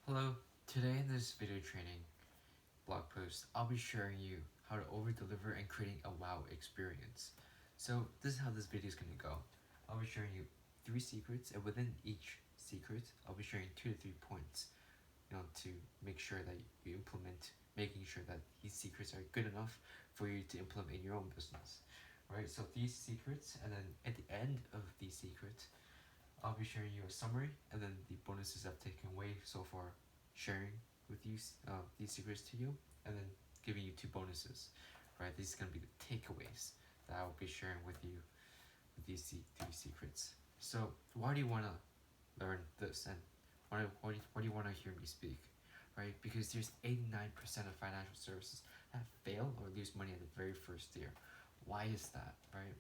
Hello, today in this video training blog post, I'll be sharing you how to over-deliver and creating a wow experience. So this is how this video is going to go. I'll be sharing you 3 secrets, and within each secret, I'll be sharing 2 to 3 points, to make sure that you implement, making sure that these secrets are good enough for you to implement in your own business. Right, so these secrets, and then at the end of these secrets, I'll be sharing you a summary and then the bonuses I've taken away so far, sharing with you these secrets to you, and then giving you 2 bonuses. Right, these are going to be the takeaways that I will be sharing with you with these 3 secrets. So why do you want to learn this, and why do you want to hear me speak? Right, because there's 89% of financial services that fail or lose money in the very first year. Why is that, right?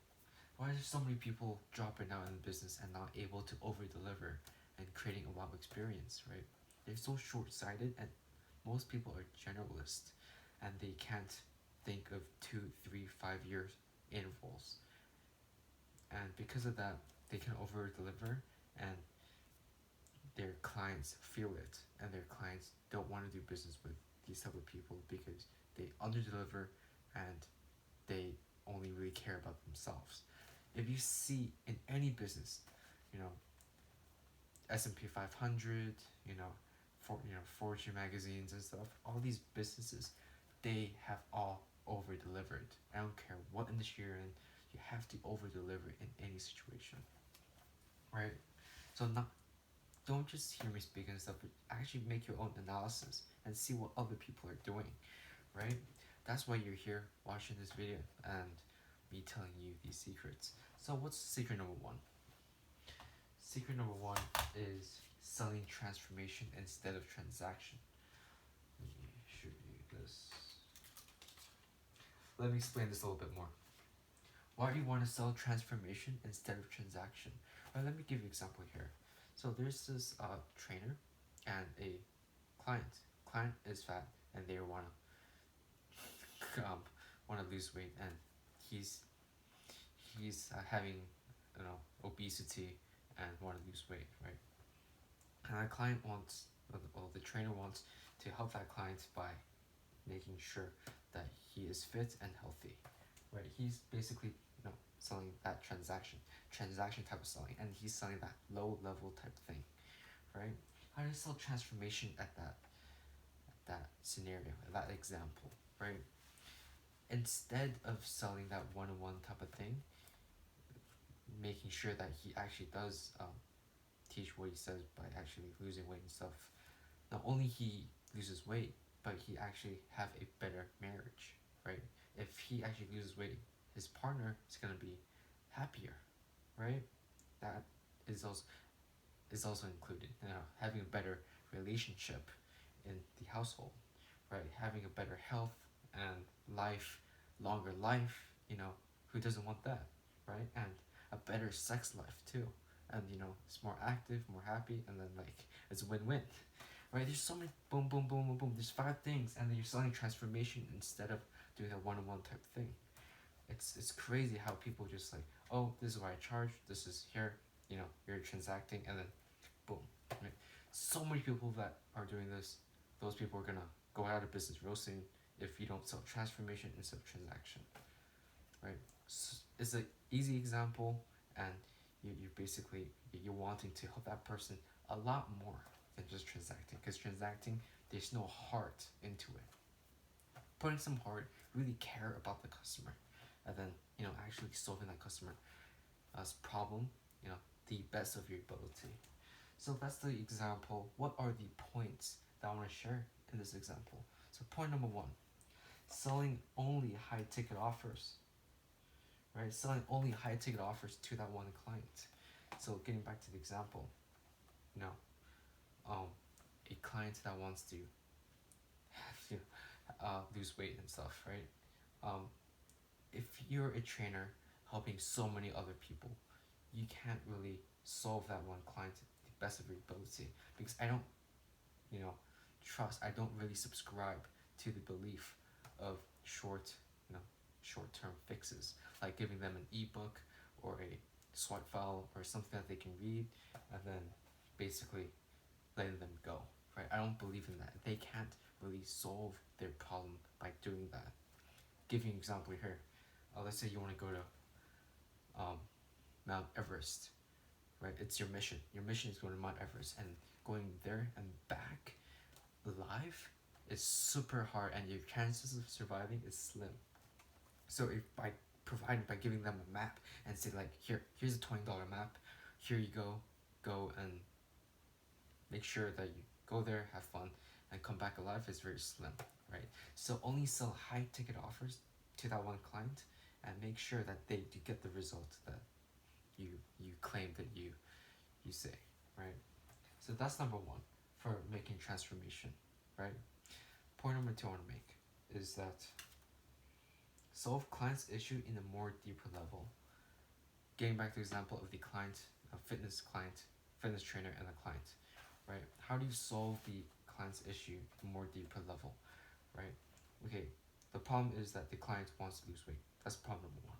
Why are so many people dropping out in business and not able to over deliver and creating a wow experience, right? They're so short-sighted, and most people are generalists and they can't think of 2, 3, 5 years intervals. And because of that, they can over deliver, and their clients feel it, and their clients don't want to do business with these type of people because they under deliver and they only really care about themselves. If you see in any business, S&P 500, Fortune magazines and stuff, all these businesses, they have all over delivered. I don't care what industry you're in, you have to over deliver in any situation, right? So don't just hear me speak and stuff, but actually make your own analysis and see what other people are doing, right? That's why you're here watching this video and me telling you these secrets. So what's secret number 1? Secret number 1 is selling transformation instead of transaction. Let me show you this. Let me explain this a little bit more. Why do you want to sell transformation instead of transaction? Well, let me give you an example here. So there's this trainer and a client. Client is fat and they want to lose weight, and he's having obesity and want to lose weight, right? And that client wants, well, the trainer wants to help that client by making sure that he is fit and healthy, right? He's basically selling that transaction type of selling, and he's selling that low level type thing, right? How do you sell transformation at that scenario, that example, right? Instead of selling that one-on-one type of thing, making sure that he actually does teach what he says by actually losing weight and stuff. Not only he loses weight, but he actually have a better marriage, right? If he actually loses weight, his partner is gonna be happier, right? That is also included. Having a better relationship in the household, right? Having a better health and longer life. Who doesn't want that, right? And a better sex life too, and it's more active, more happy, and then it's a win-win, right? There's so many boom boom boom boom boom, there's 5 things, and then you're selling transformation instead of doing a one-on-one type thing. It's crazy how people just oh, this is what I charge, this is here, you're transacting, and then boom, right? So many people that are doing this, those people are gonna go out of business real soon if you don't sell transformation instead of transaction, right? So it's an easy example, and you're wanting to help that person a lot more than just transacting, because transacting, there's no heart into it. Putting some heart, really care about the customer, and then actually solving that customer's problem, the best of your ability. So that's the example. What are the points that I want to share in this example? So point number 1, selling only high ticket offers, right? Selling only high ticket offers to that one client. So getting back to the example, a client that wants to lose weight and stuff, right? If you're a trainer helping so many other people, you can't really solve that one client to the best of your ability, because I don't I don't really subscribe to the belief of short-term fixes, like giving them an ebook or a SWOT file or something that they can read and then basically letting them go. right? I don't believe in that. They can't really solve their problem by doing that. Give you an example here. Let's say you want to go to Mount Everest, right? It's your mission. Your mission is going to Mount Everest, and going there and back alive is super hard, and your chances of surviving is slim. So if by giving them a map and say like, here's a $20 map, here you go and make sure that you go there, have fun, and come back alive is very slim, right? So only sell high ticket offers to that one client, and make sure that they do get the result that you claim that you say, right? So that's number one for making transformation, right? Point number two I want to make is that solve client's issue in a more deeper level. Getting back to the example of the client, a fitness trainer and a client, right? How do you solve the client's issue in a more deeper level, right? Okay, the problem is that the client wants to lose weight. That's problem number one.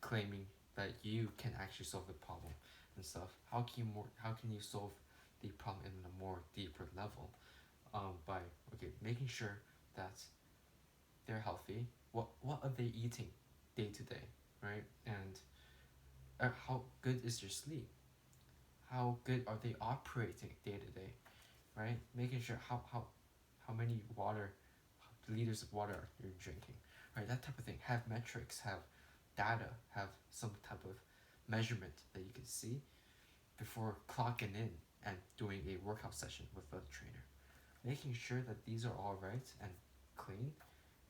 Claiming that you can actually solve the problem and stuff. How can you solve the problem in a more deeper level? By making sure that they're healthy. What are they eating day to day, right? And how good is their sleep? How good are they operating day to day, right? Making sure how many liters of water you're drinking, right? That type of thing. Have metrics, have data, have some type of measurement that you can see before clocking in and doing a workout session with a trainer. Making sure that these are all right and clean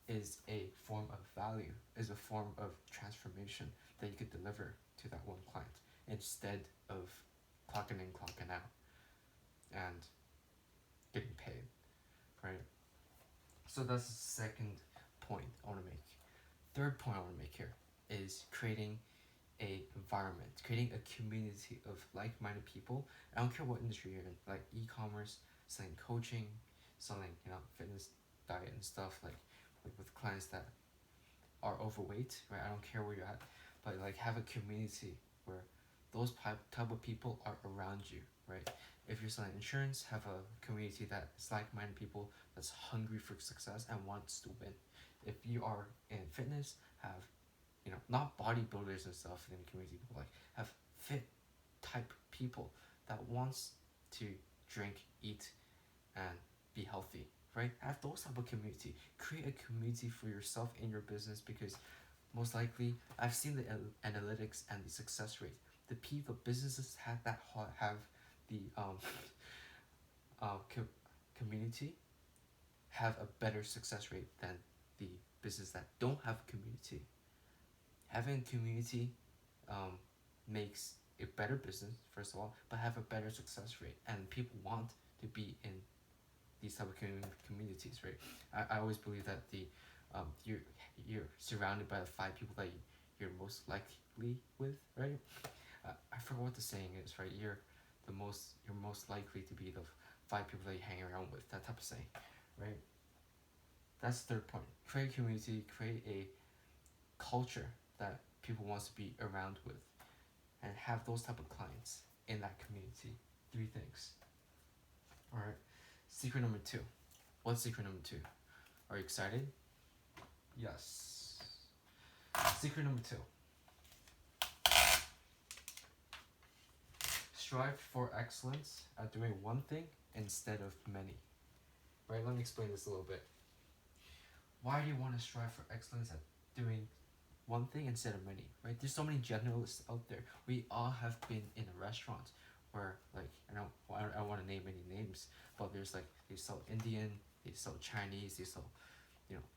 is a form of value, is a form of transformation that you could deliver to that one client instead of clocking in, clocking out, and getting paid, right? So that's the second point I want to make. Third point I want to make here is creating a environment, creating a community of like-minded people. I don't care what industry you're in, like e-commerce, selling coaching, selling fitness, diet and stuff, like with clients that are overweight, right? I don't care where you're at, but like have a community where those type of people are around you, right? If you're selling insurance, have a community that is like-minded people that's hungry for success and wants to win. If you are in fitness, have not bodybuilders and stuff in the community, but like have fit type people that wants to drink, eat, and be healthy, right? Have those type of community. Create a community for yourself in your business, because most likely I've seen the analytics and the success rate. The businesses have the community have a better success rate than the business that don't have a community. Having a community makes a better business, first of all, but have a better success rate, and people want to be in these type of communities, right? I always believe that you're surrounded by the 5 people that you're most likely with, right? I forgot what the saying is, right? You're most likely to be the 5 people that you hang around with, that type of saying, right? That's the third point. Create a community, create a culture that people wants to be around with, and have those type of clients in that community. 3 things. All right. Secret number 2. What's secret number 2? Are you excited? Yes. Secret number 2. Strive for excellence at doing one thing instead of many. Right, let me explain this a little bit. Why do you want to strive for excellence at doing one thing instead of many, right? There's so many generalists out there. We all have been in a restaurant where, like, I don't want to name any names, but there's like, they sell Indian, they sell Chinese, they sell,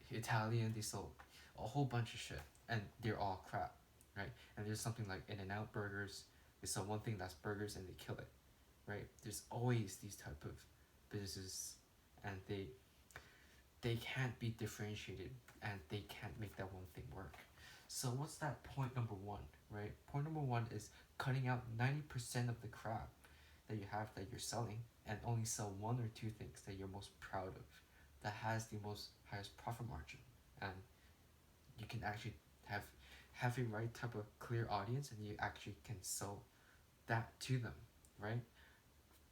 Italian, they sell a whole bunch of shit, and they're all crap, right? And there's something like In-N-Out burgers, they sell one thing that's burgers and they kill it, right? There's always these type of businesses, and they can't be differentiated, and they can't make that one thing work. So what's that point number 1, right? Point number 1 is cutting out 90% of the crap that you have that you're selling, and only sell 1 or 2 things that you're most proud of, that has the highest profit margin, and you can actually have a right type of clear audience, and you actually can sell that to them, right?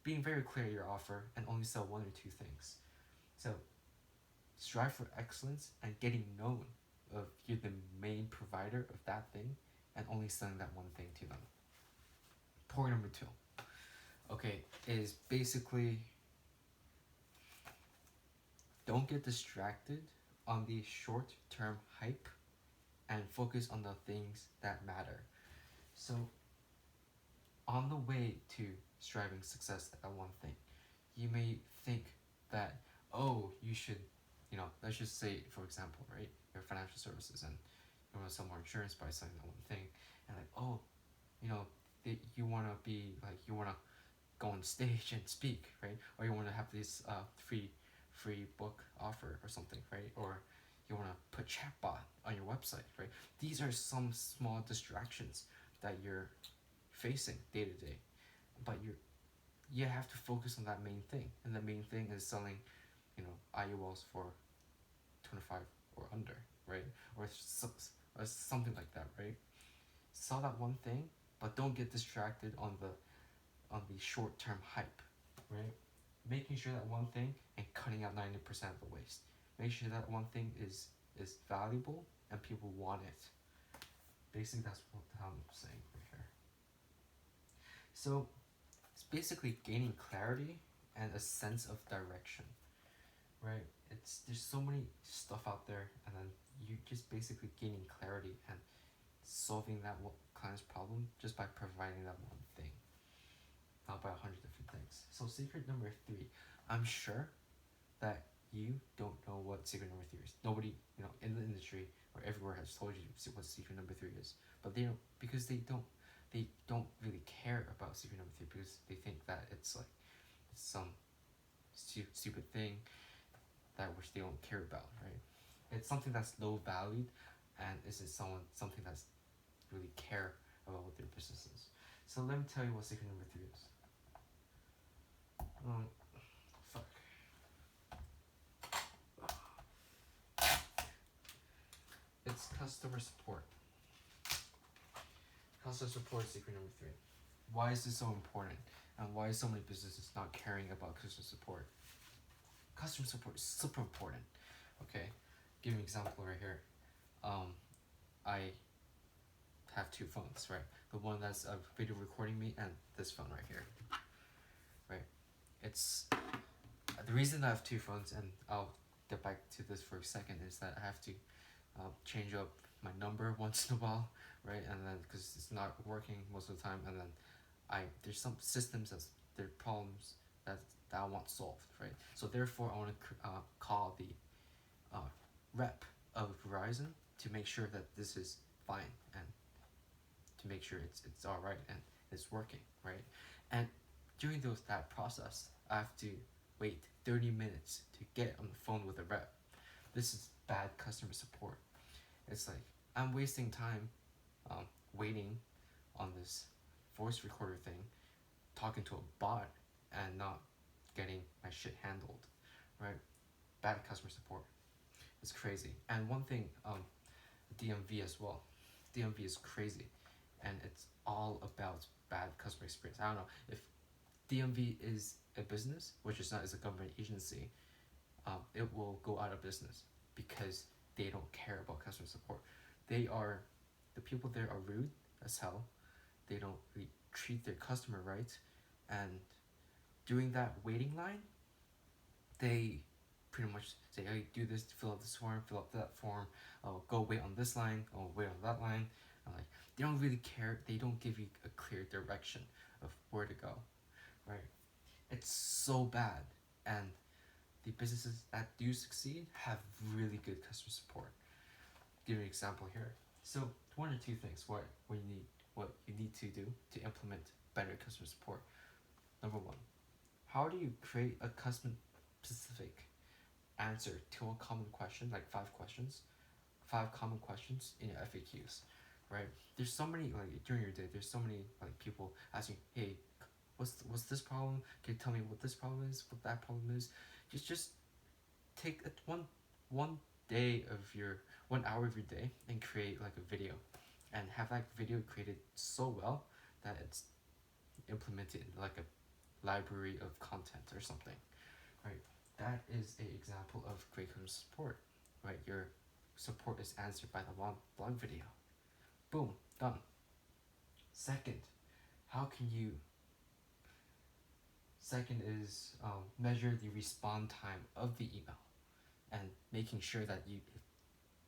being very clear your offer and only sell one or two things. So strive for excellence and getting known of you're the main provider of that thing and only selling that one thing to them. Point number 2, okay, is basically don't get distracted on the short-term hype and focus on the things that matter. So on the way to striving success at one thing, you may think that, oh, you should, let's just say, for example, right, your financial services and you want to sell more insurance by selling that one thing, and like, oh, you want to be like, you want to go on stage and speak, right? Or you want to have this free book offer or something, right? Or you want to put chatbot on your website, right? These are some small distractions that you're facing day to day, but you have to focus on that main thing, and the main thing is selling, IULs for 25 or under, right? Or something like that, right? Sell that one thing, but don't get distracted on the short-term hype, right? Making sure that one thing and cutting out 90% of the waste. Make sure that one thing is valuable and people want it. Basically, that's what I'm saying right here. So it's basically gaining clarity and a sense of direction, right? There's so many stuff out there, and then you just basically gaining clarity and solving that client's problem just by providing that one thing, not by 100 different things. So secret number 3, I'm sure that you don't know what secret number 3 is. Nobody, in the industry or everywhere has told you what secret number 3 is, but they don't, because they don't really care about secret number 3, because they think that it's like some stupid thing that which they don't care about, right? It's something that's low valued, and isn't something that's really care about what their business is. So let me tell you what secret number 3 is. Fuck. It's customer support. Customer support is secret number 3. Why is this so important? And why is so many businesses not caring about customer support? Customer support is super important. Okay, give me an example right here. I have 2 phones, right? The one that's video recording me and this phone right here, right? It's the reason I have 2 phones, and I'll get back to this for a second, is that I have to change up my number once in a while, right? And then because it's not working most of the time, and then there's some systems there are problems that I want solved, right? So therefore I want to call the rep of Verizon to make sure that this is fine, and to make sure it's all right and it's working, right? And during that process, I have to wait 30 minutes to get on the phone with a rep. This is bad customer support. It's like I'm wasting time waiting on this voice recorder thing, talking to a bot and not getting my shit handled, right? Bad customer support. It's crazy. And one thing, DMV as well. DMV is crazy, and it's all about bad customer experience. I don't know if DMV is a business, which is not, is a government agency. It will go out of business because they don't care about customer support. The people there are rude as hell. They don't really treat their customer right, and during that waiting line, they pretty much say, hey, do this, fill out this form, fill out that form, go wait on this line, wait on that line. Like, they don't really care. They don't give you a clear direction of where to go, right? It's so bad, and the businesses that do succeed have really good customer support. Give you an example here. So 1 or 2 things what you need to do to implement better customer support. Number 1, how do you create a custom specific answer to a common question, like 5 common questions in your FAQs, right? There's so many, like during your day, there's so many like people asking, hey, what's this problem? Can you tell me what this problem is, what that problem is? Just take one day of your 1 hour of your day and create like a video, and have that video created so well that it's implemented in like library of content or something, right? That is a example of great customer support, right? Your support is answered by the blog video. Boom, done. Second, how can you second is measure the respond time of the email and making sure that you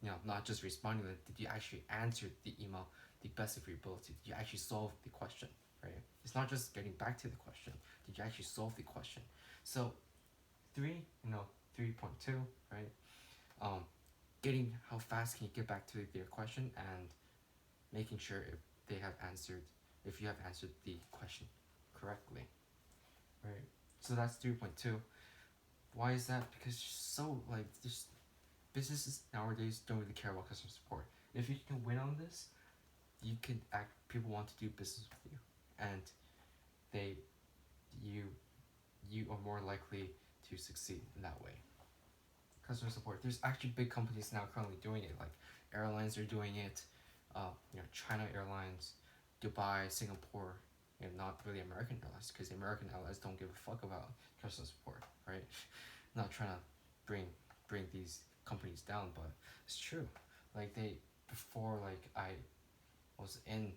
know, not just responding, but did you actually answer the email the best of your ability? Did you actually solve the question, right? It's not just getting back to the question. Did you actually solve the question? So 3.2, right? Getting how fast can you get back to their question and making sure if you have answered the question correctly, right? So that's 3.2. Why is that? Because so like just businesses nowadays don't really care about customer support. If you can win on this, people want to do business with you, and they you are more likely to succeed in that way. Customer support. There's actually big companies now currently doing it, like airlines are doing it. China Airlines, Dubai, Singapore, and not really American Airlines, because American Airlines don't give a fuck about customer support, right? Not trying to bring these companies down, but it's true. Like before I was in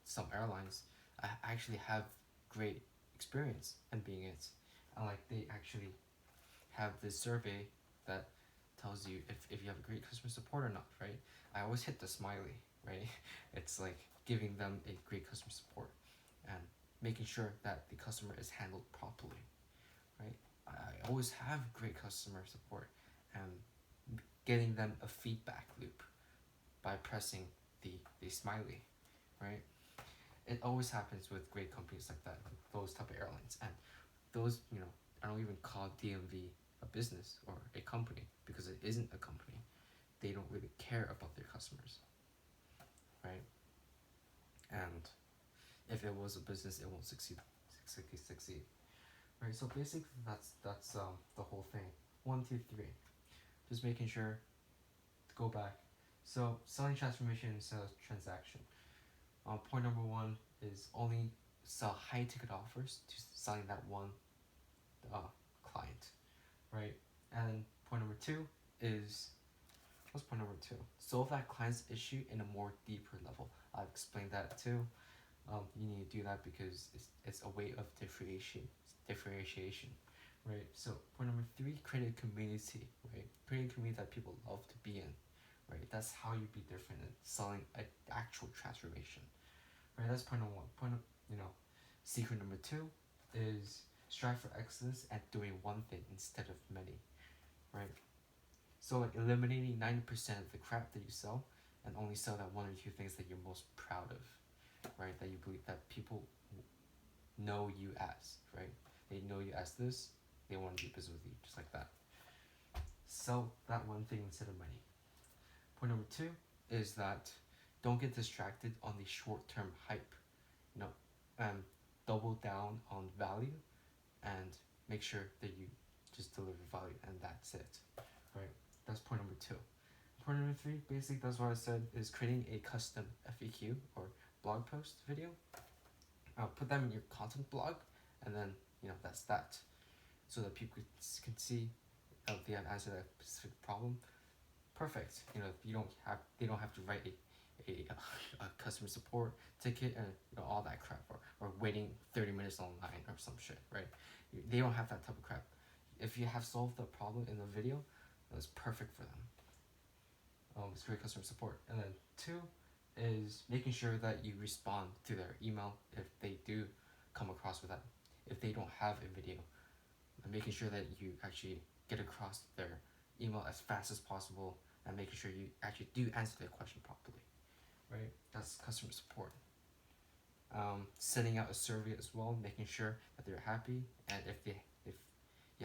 some airlines, I actually have great experience in being it, and like they actually have this survey that tells you if you have a great customer support or not, right? I always hit the smiley, right? It's like giving them a great customer support and making sure that the customer is handled properly, right? I always have great customer support and getting them a feedback loop by pressing the smiley, right? It always happens with great companies like that, like those type of airlines. And those, I don't even call DMV a business or a company, because it isn't a company. They don't really care about their customers, right? And if it was a business, it won't succeed, right? So basically, that's the whole thing. 1, 2, 3. Just making sure to go back. So selling transformation and sales transaction. Point number 1 is only sell high ticket offers to selling that one client, right? And point number 2 is, what's point number 2? Solve that client's issue in a more deeper level. I've explained that too. You need to do that because it's a way of differentiation, right? So point number 3, create a community, right? Create a community that people love to be in, right? That's how you be different in selling an actual transformation, right? That's point number 1. Secret number 2 is strive for excellence at doing one thing instead of many, right? So like eliminating 90% of the crap that you sell and only sell that 1 or 2 things that you're most proud of, right? That you believe that people know you as, right? They know you as this, they want to do business with you, just like that. Sell that one thing instead of many. Point number 2 is that don't get distracted on the short-term hype. Double down on value and make sure that you just deliver value, and that's it, right? That's point number 2. Point number 3, basically that's what I said, is creating a custom FAQ or blog post video. Put them in your content blog, and then that's that, so that people can see if they have answered that specific problem. Perfect. They don't have to write a customer support ticket and all that crap, or waiting 30 minutes online or some shit, right? They don't have that type of crap. If you have solved the problem in the video, that's perfect for them. It's great customer support. And then 2 is making sure that you respond to their email if they do come across with that. If they don't have a video, and making sure that you actually get across their email as fast as possible, and making sure you actually do answer their question properly, right? That's customer support. Sending out a survey as well, making sure that they're happy, and if you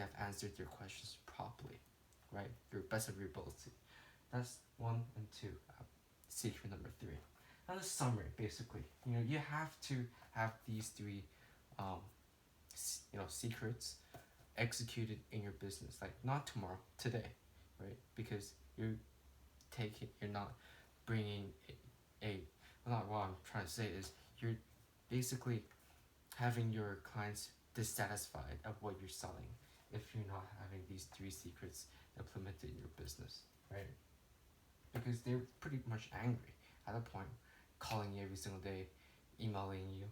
have answered their questions properly, right? Your best of your ability. That's 1 and 2. Secret number 3. Now the summary, basically, you have to have these 3, secrets executed in your business, like not tomorrow, today, right? Because you're not bringing not what I'm trying to say is, you're basically having your clients dissatisfied of what you're selling if you're not having these three secrets implemented in your business, right? Because they're pretty much angry at a point, calling you every single day, emailing you.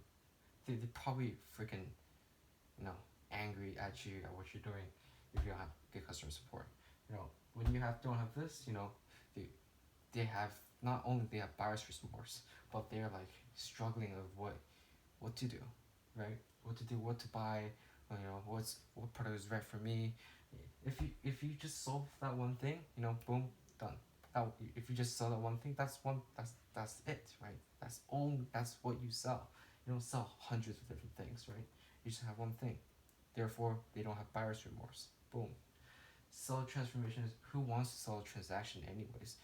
They're probably freaking, angry at you at what you're doing if you don't have good customer support. When you don't have this, they they have not only they have buyer's remorse, but they're like struggling of what to do, right? What to do, what to buy, what product is right for me. If you just solve that one thing, boom, done. If you just sell that one thing, that's it, right? That's what you sell. You don't sell hundreds of different things, right? You just have one thing. Therefore, they don't have buyer's remorse. Boom. Seller transformation is who wants to sell a transaction anyways,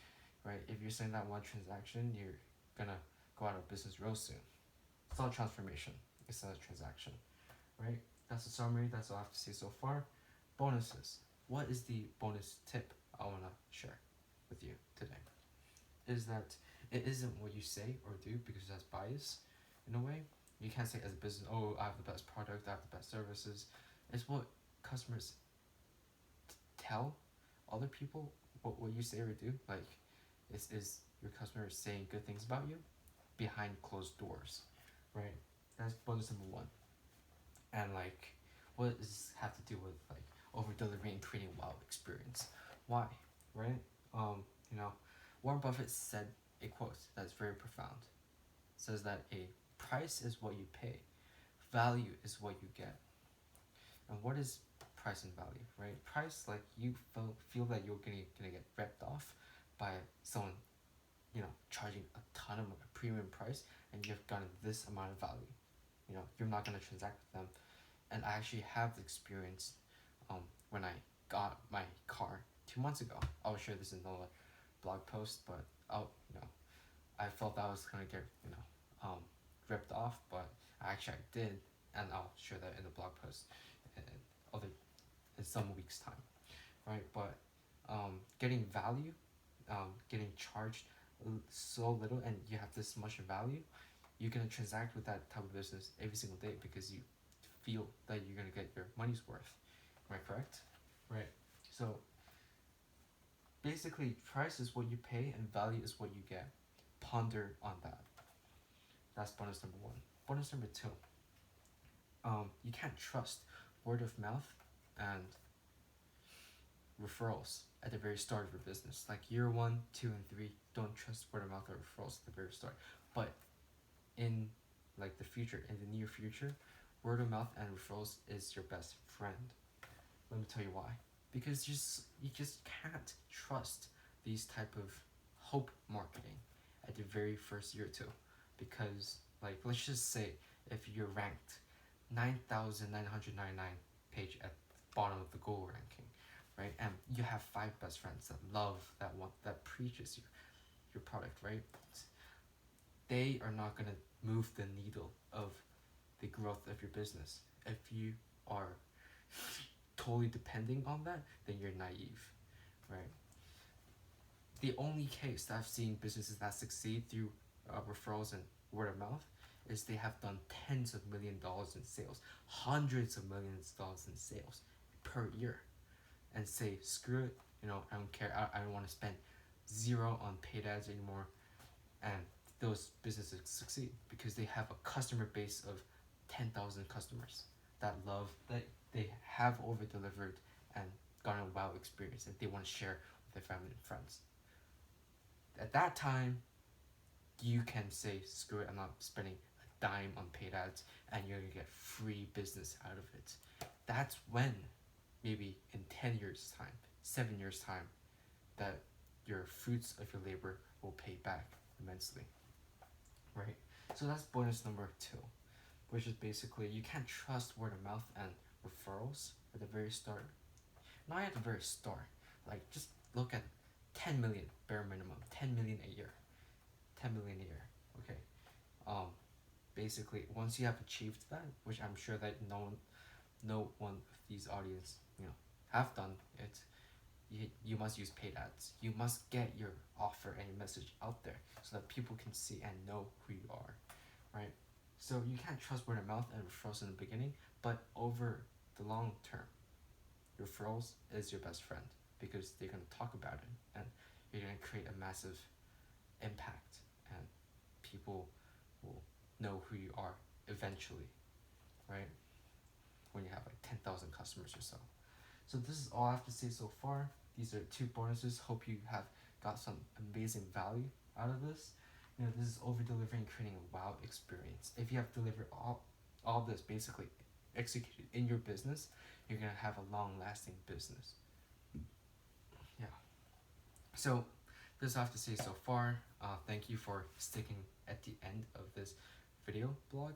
right? If you're selling that one transaction, you're gonna go out of business real soon. Seller transformation is a transaction, right? That's the summary. That's all I have to say so far. Bonuses. What is the bonus tip I wanna share with you today? Is that it isn't what you say or do because that's bias, in a way. You can't say as a business, oh, I have the best product, I have the best services. It's what customers tell other people what you say or do. Like, is your customer saying good things about you behind closed doors, right? That's bonus number one. And like, what does this have to do with like over delivering and creating a wow experience? Why, right? You know, Warren Buffett said a quote that's very profound. It says that a price is what you pay, value is what you get. And what is price and value, right? Price, like you feel that you're gonna get ripped off by someone, charging a ton of a premium price, and you've gotten this amount of value. You're not gonna transact with them. And I actually have the experience, when I got my car 2 months ago. I'll share this in another blog post, but I felt that I was gonna get ripped off, but I did, and I'll share that in the blog post in some weeks time, right? But getting value, getting charged so little, and you have this much value, you're gonna transact with that type of business every single day because you feel that you're gonna get your money's worth. Am I correct? Right. So basically, price is what you pay and value is what you get. Ponder on that. That's bonus number one. Bonus number two. You can't trust word of mouth and referrals at the very start of your business. Like year 1, 2, and 3, don't trust word of mouth or referrals at the very start. But in like the future, in the near future, word of mouth and referrals is your best friend. Let me tell you why. Because you just can't trust these type of hope marketing at the very first year or two. Because like let's just say if you're ranked 9,999 page at the bottom of the Google ranking, right? And you have 5 best friends that love that one, that preaches your product, right? They are not gonna move the needle of the growth of your business. If you are totally depending on that, then you're naive, right? The only case that I've seen businesses that succeed through referrals and word of mouth is they have done tens of $1 millions in sales, hundreds of millions of dollars in sales per year, and say screw it, I don't care, I don't want to spend zero on paid ads anymore, and those businesses succeed because they have a customer base of 10,000 customers that they have over delivered and gotten a wow experience that they want to share with their family and friends. At that time, you can say screw it, I'm not spending a dime on paid ads, and you're gonna get free business out of it. That's when, maybe in 10 years time, 7 years time, that your fruits of your labor will pay back immensely, right? So that's bonus number 2, which is basically you can't trust word of mouth and referrals at the very start. Not at the very start, like just look at 10 million bare minimum, 10 million a year, 10 million a year. Okay. Basically, once you have achieved that, which I'm sure that no one of these audience have done it, you must use paid ads. You must get your offer and your message out there so that people can see and know who you are, right? So you can't trust word of mouth and referrals in the beginning, but over the long term, referrals is your best friend because they're gonna talk about it and you're gonna create a massive impact and people will know who you are eventually, right? When you have like 10,000 customers or so. So this is all I have to say so far. These are 2 bonuses. Hope you have got some amazing value out of this. This is over delivering, creating a wow experience. If you have delivered all this basically executed in your business, you're gonna have a long lasting business. Yeah. So this is all I have to say so far. Thank you for sticking at the end of this video blog.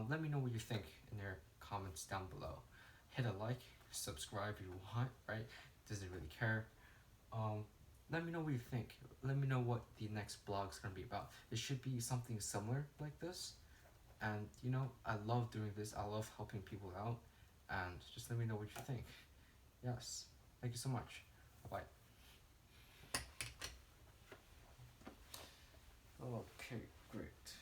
Let me know what you think in your comments down below. Hit a like, subscribe if you want, right? Doesn't really care. Let me know what you think. Let me know what the next blog is gonna be about. It should be something similar like this. And I love doing this. I love helping people out. And just let me know what you think. Yes. Thank you so much. Bye bye. Okay, great.